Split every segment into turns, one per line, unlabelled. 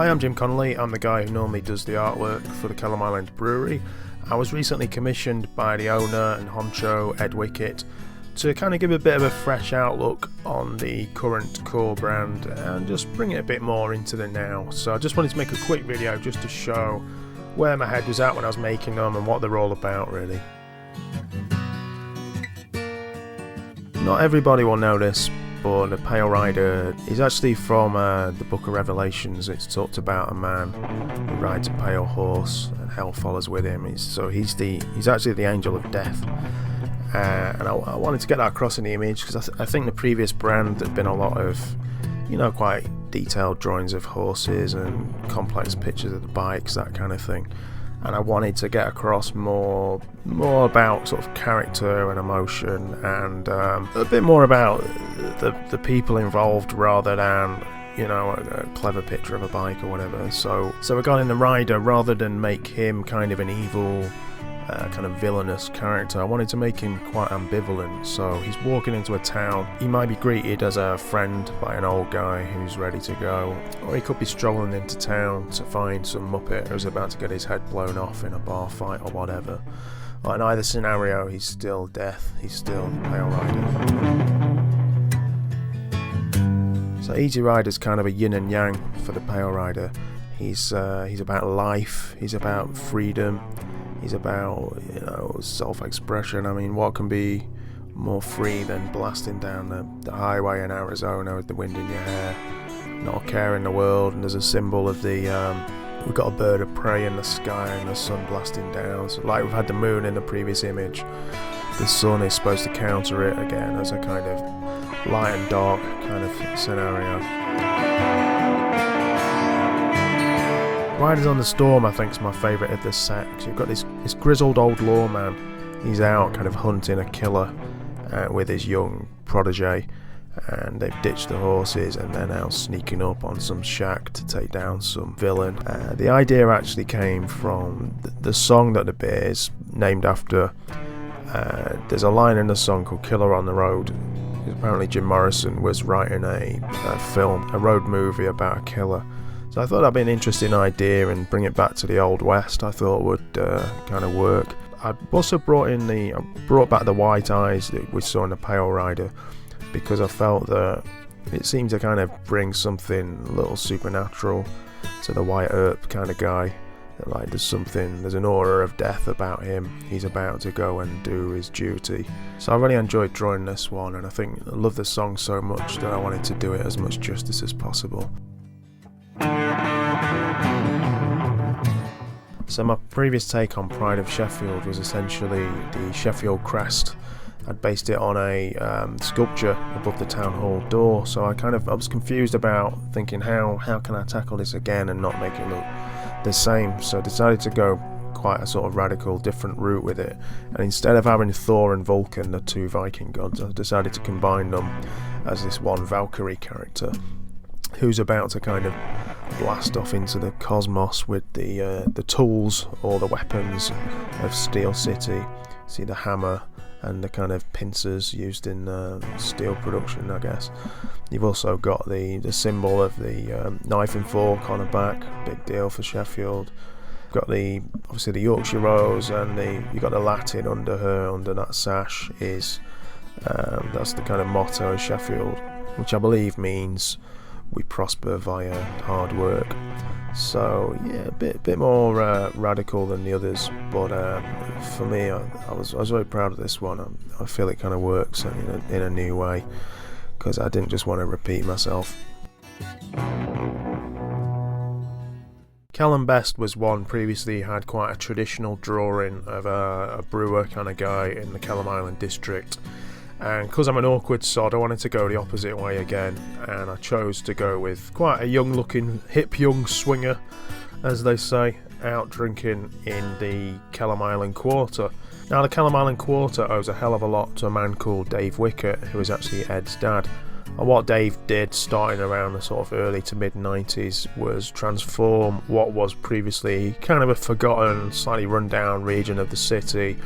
Hi, I'm Jim Connolly. I'm the guy who normally does the artwork for the Kelham Brewery. I was recently commissioned by the owner and honcho, Ed Wickett, to kind of give a bit of a fresh outlook on the current core brand and just bring it a bit more into the now. So I just wanted to make a quick video just to show where my head was at when I was making them and what they're all about, really. Not everybody will know this, but the Pale Rider is actually from the Book of Revelations. It's talked about a man who rides a pale horse and hell follows with him. He's actually the angel of death. And I wanted to get that across in the image because I think the previous brand there'd been a lot of, quite detailed drawings of horses and complex pictures of the bikes, that kind of thing. And I wanted to get across more about sort of character and emotion and a bit more about the people involved rather than a clever picture of a bike or whatever. So regarding the rider, rather than make him kind of an evil kind of villainous character, I wanted to make him quite ambivalent. So he's walking into a town, he might be greeted as a friend by an old guy who's ready to go, or he could be strolling into town to find some muppet who's about to get his head blown off in a bar fight or whatever. But in either scenario, he's still death, he's still the Pale Rider. So Easy Rider's kind of a yin and yang for the Pale Rider. He's about life, he's about freedom, he's about self-expression. I mean, what can be more free than blasting down the highway in Arizona with the wind in your hair, not a care in the world? And there's a symbol of we've got a bird of prey in the sky and the sun blasting down. So like we've had the moon in the previous image, the sun is supposed to counter it again as a kind of light and dark kind of scenario. Riders on the Storm, I think, is my favourite of this set. You've got this grizzled old lawman. He's out kind of hunting a killer with his young protege, and they've ditched the horses and they're now sneaking up on some shack to take down some villain. The idea actually came from the song that the bit is named after. There's a line in the song called Killer on the Road. Apparently Jim Morrison was writing a road movie about a killer. So I thought that'd be an interesting idea and bring it back to the Old West. I thought would kind of work. I also brought back the white eyes that we saw in the Pale Rider because I felt that it seemed to kind of bring something a little supernatural to the White Earp kind of guy. Like there's an aura of death about him. He's about to go and do his duty. So I really enjoyed drawing this one, and I love the song so much that I wanted to do it as much justice as possible. So my previous take on Pride of Sheffield was essentially the Sheffield crest. I'd based it on a sculpture above the town hall door, so I was confused about thinking how can I tackle this again and not make it look the same. So I decided to go quite a sort of radical different route with it, and instead of having Thor and Vulcan, the two Viking gods, I decided to combine them as this one Valkyrie character who's about to kind of blast off into the cosmos with the tools or the weapons of Steel City. See the hammer and the kind of pincers used in steel production, I guess. You've also got the symbol of the knife and fork on the back, big deal for Sheffield. Got obviously the Yorkshire Rose, and you got the Latin under that sash is that's the kind of motto of Sheffield, which I believe means we prosper via hard work. So yeah, a bit more radical than the others, but for me, I was very proud of this one. I feel it kind of works in a new way because I didn't just want to repeat myself. Callum Best was one previously had quite a traditional drawing of a brewer kind of guy in the Kelham Island district. And because I'm an awkward sod, I wanted to go the opposite way again, and I chose to go with quite a young looking, hip young swinger, as they say, out drinking in the Kelham Island Quarter. Now the Kelham Island Quarter owes a hell of a lot to a man called Dave Wickett, who is actually Ed's dad. And what Dave did, starting around the sort of early to mid 90s, was transform what was previously kind of a forgotten, slightly run down region of the city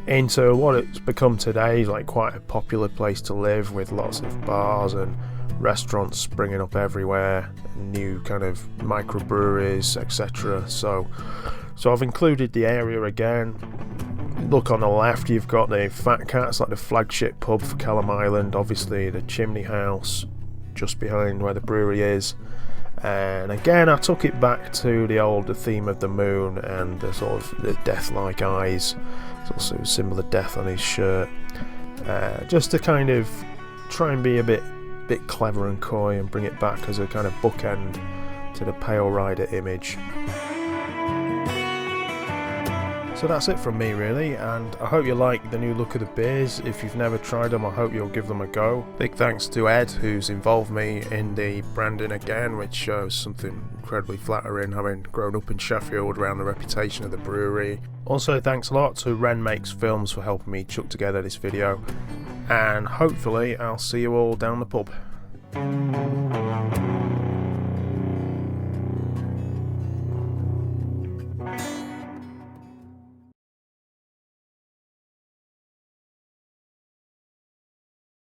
into what it's become today, like quite a popular place to live with lots of bars and restaurants springing up everywhere, new kind of microbreweries, etc. So I've included the area again. Look on the left, you've got the Fat Cats, like the flagship pub for Kelham Island, obviously the Chimney House just behind where the brewery is. And again, I took it back to the theme of the moon and the sort of the death-like eyes. It's also a symbol of death on his shirt, just to kind of try and be a bit clever and coy and bring it back as a kind of bookend to the Pale Rider image. So that's it from me really, and I hope you like the new look of the beers. If you've never tried them, I hope you'll give them a go. Big thanks to Ed, who's involved me in the branding again, which was something incredibly flattering, having grown up in Sheffield around the reputation of the brewery. Also thanks a lot to RenMakesFilms for helping me chuck together this video, and hopefully I'll see you all down the pub.